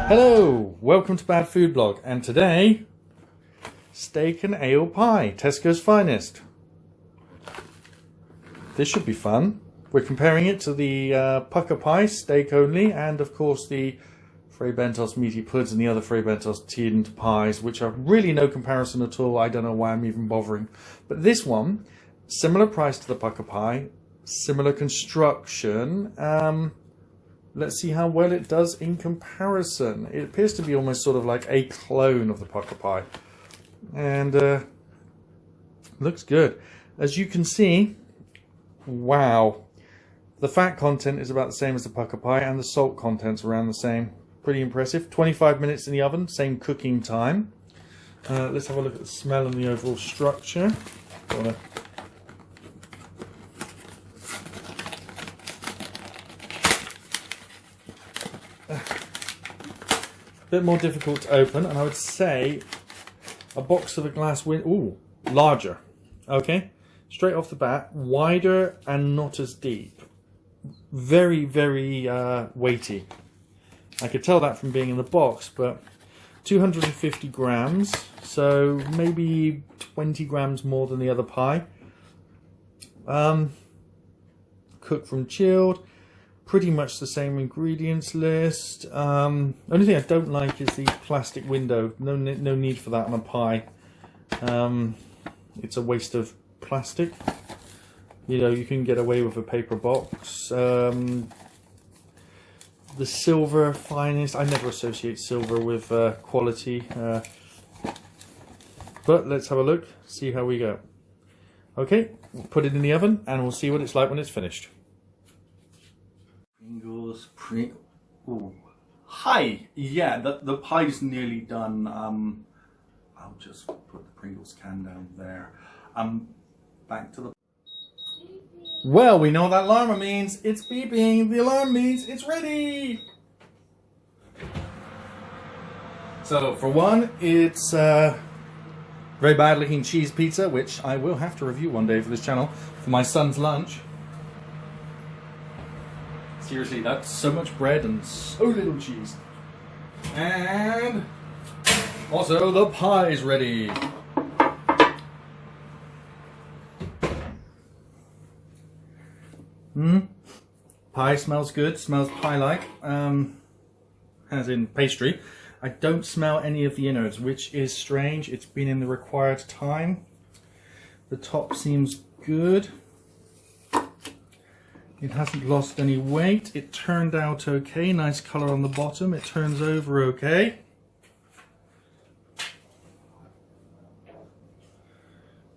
Hello, welcome to Bad Food Blog, and today, steak and ale pie, Tesco's finest. This should be fun. We're comparing it to the pucker pie, steak only, and of course the Fray Bentos meaty puds and the other Fray Bentos tinned pies, which are really no comparison at all. I don't know why I'm even bothering. But this one, similar price to the pucker pie, similar construction. Let's see how well it does in comparison. It appears to be almost sort of like a clone of the pucker pie. And looks good. As you can see, wow. The fat content is about the same as the pucker pie, and the salt content's around the same. Pretty impressive. 25 minutes in the oven, same cooking time. Let's have a look at the smell and the overall structure. A bit more difficult to open, and I would say a box of a glass window. Ooh, larger. Okay, straight off the bat, wider and not as deep. Very, very weighty. I could tell that from being in the box, but 250 grams, so maybe 20 grams more than the other pie. Cooked from chilled. Pretty much the same ingredients list. Only thing I don't like is the plastic window. No need for that on a pie. It's a waste of plastic. You know, you can get away with a paper box. The silver finest. I never associate silver with quality. But let's have a look. See how we go. Okay, we'll put it in the oven and we'll see what it's like when it's finished. Ooh. Hi! Yeah, the pie's nearly done. I'll just put the Pringles can down there. Back to the... Well, we know what that alarm means. It's beeping. The alarm means it's ready! So, for one, it's very bad looking cheese pizza, which I will have to review one day for this channel, for my son's lunch. Seriously, that's so much bread and so little cheese. And also the pie is ready. Pie smells good, smells pie-like, as in pastry. I don't smell any of the innards, which is strange. It's been in the required time. The top seems good. It hasn't lost any weight. It turned out okay. Nice colour on the bottom. It turns over okay.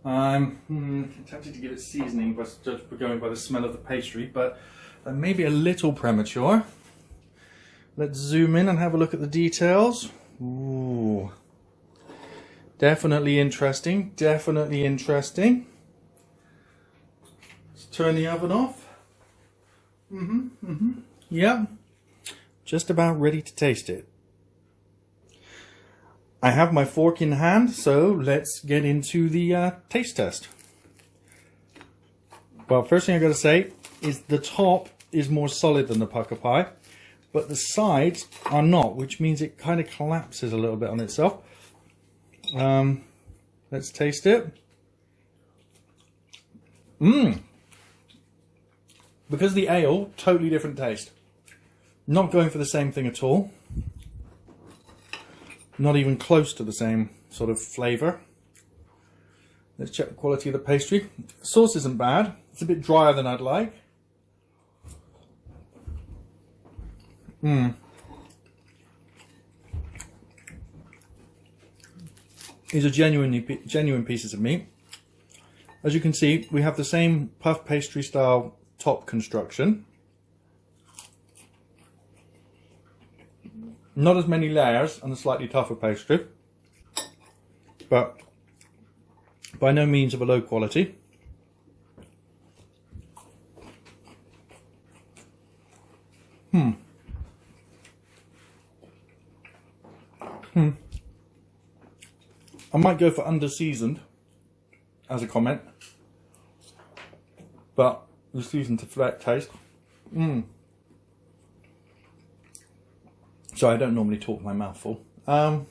I'm tempted to give it seasoning, but just going by the smell of the pastry, but that may be a little premature. Let's zoom in and have a look at the details. Ooh. Definitely interesting. Definitely interesting. Let's turn the oven off. Yeah, just about ready to taste it. I have my fork in hand, so let's get into the taste test. Well, first thing I gotta say is the top is more solid than the pucker pie, but the sides are not, which means it kind of collapses a little bit on itself. Let's taste it. Because the ale, totally different taste. Not going for the same thing at all. Not even close to the same sort of flavour. Let's check the quality of the pastry. Sauce isn't bad. It's a bit drier than I'd like. These are genuine pieces of meat. As you can see, we have the same puff pastry style top construction. Not as many layers and a slightly tougher pastry, but by no means of a low quality. I might go for under-seasoned as a comment, but the seasoned to flat taste. So I don't normally talk my mouth full. They're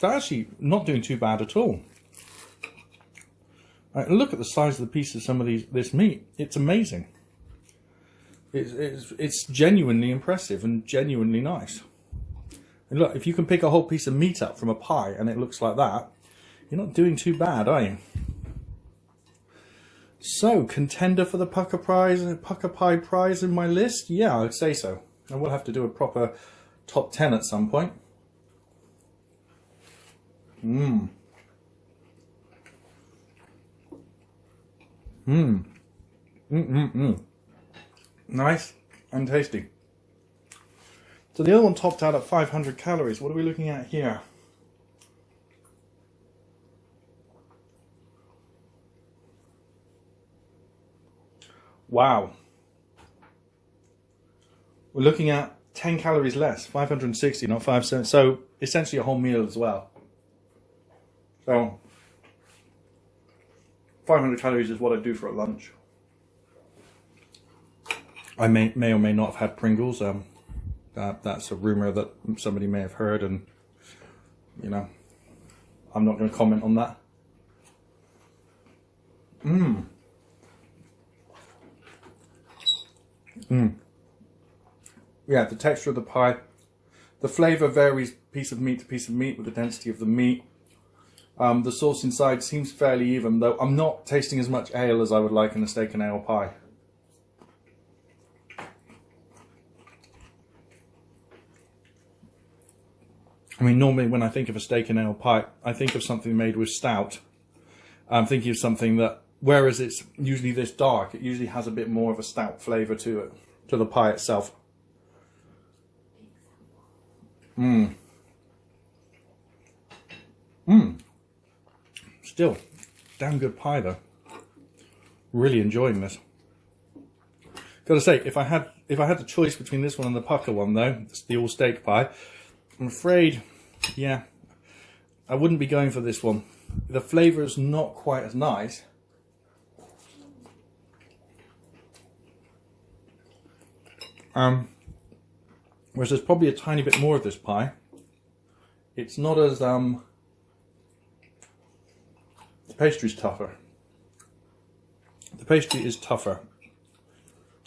actually not doing too bad at all. Look at the size of the piece of some of this meat. It's amazing. It's genuinely impressive and genuinely nice. And look, if you can pick a whole piece of meat up from a pie and it looks like that, you're not doing too bad, are you? So, contender for the Pucker Pie prize in my list? Yeah, I'd say so. I will have to do a proper top 10 at some point. Nice and tasty. So the other one topped out at 500 calories. What are we looking at here? Wow. We're looking at 10 calories less, 560, not 570. So essentially a whole meal as well. So 500 calories is what I do for a lunch. I may or may not have had Pringles. That's a rumor that somebody may have heard, and you know, I'm not going to comment on that. Yeah, the texture of the pie, the flavour varies piece of meat to piece of meat with the density of the meat. The sauce inside seems fairly even, though I'm not tasting as much ale as I would like in a steak and ale pie. I mean, normally when I think of a steak and ale pie, I think of something made with stout. I'm thinking of something that, whereas it's usually this dark, it usually has a bit more of a stout flavour to it, to the pie itself. Still, damn good pie though. Really enjoying this. Gotta say, if I had the choice between this one and the Pucker one though, it's the all steak pie, I'm afraid, yeah, I wouldn't be going for this one. The flavour is not quite as nice. Whereas there's probably a tiny bit more of this pie. It's not as, the pastry's tougher. The pastry is tougher.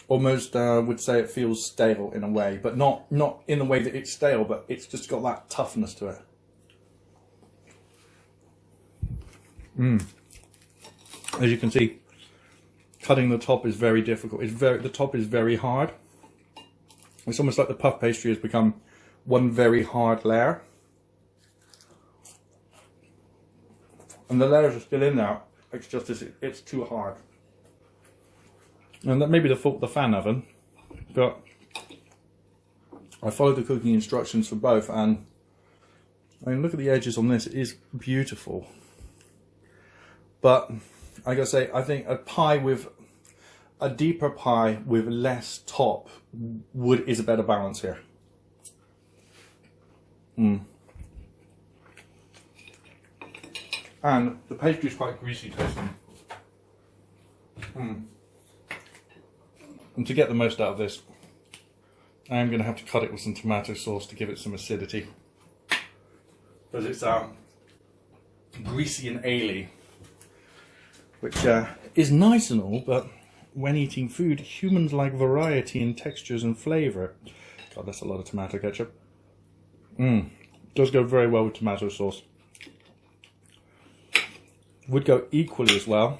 Almost would say it feels stale in a way, but not in the way that it's stale, but it's just got that toughness to it. As you can see, cutting the top is very difficult. The top is very hard. It's almost like the puff pastry has become one very hard layer. And the layers are still in there. It's just it's too hard. And that may be the fault of the fan oven, but I followed the cooking instructions for both, and I mean, look at the edges on this. It is beautiful. But I gotta say, I think a deeper pie with less top is a better balance here. And the pastry is quite greasy tasting. And to get the most out of this, I am going to have to cut it with some tomato sauce to give it some acidity. Because it's greasy and ale-y, which is nice and all, but when eating food, humans like variety in textures and flavour. God, that's a lot of tomato ketchup. Does go very well with tomato sauce. Would go equally as well,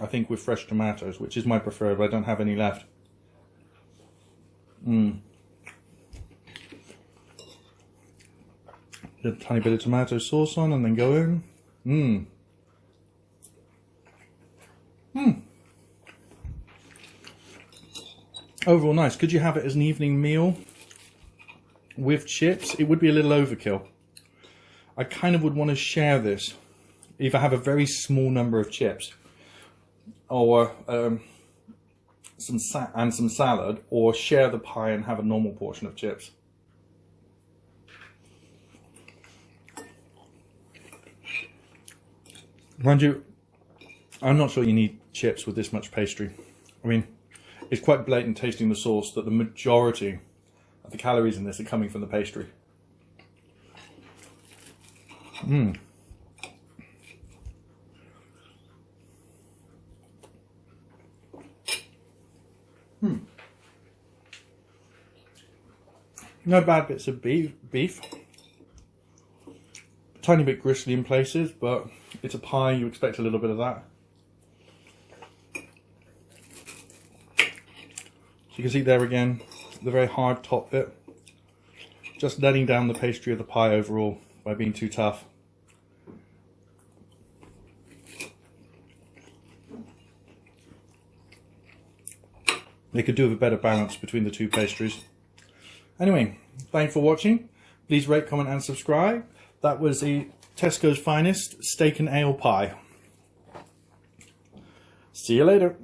I think, with fresh tomatoes, which is my preferred, but I don't have any left. A tiny bit of tomato sauce on and then go in. Overall nice. Could you have it as an evening meal with chips? It would be a little overkill. I kind of would want to share this. Either have a very small number of chips, or some salad, or share the pie and have a normal portion of chips. Mind you, I'm not sure you need chips with this much pastry. I mean, it's quite blatant tasting the sauce that the majority of the calories in this are coming from the pastry. No bad bits of beef. A tiny bit gristly in places, but it's a pie, you expect a little bit of that. So you can see there again, the very hard top bit. Just letting down the pastry of the pie overall by being too tough. They could do with a better balance between the two pastries. Anyway, thanks for watching. Please rate, comment and subscribe. That was the Tesco's finest steak and ale pie. See you later.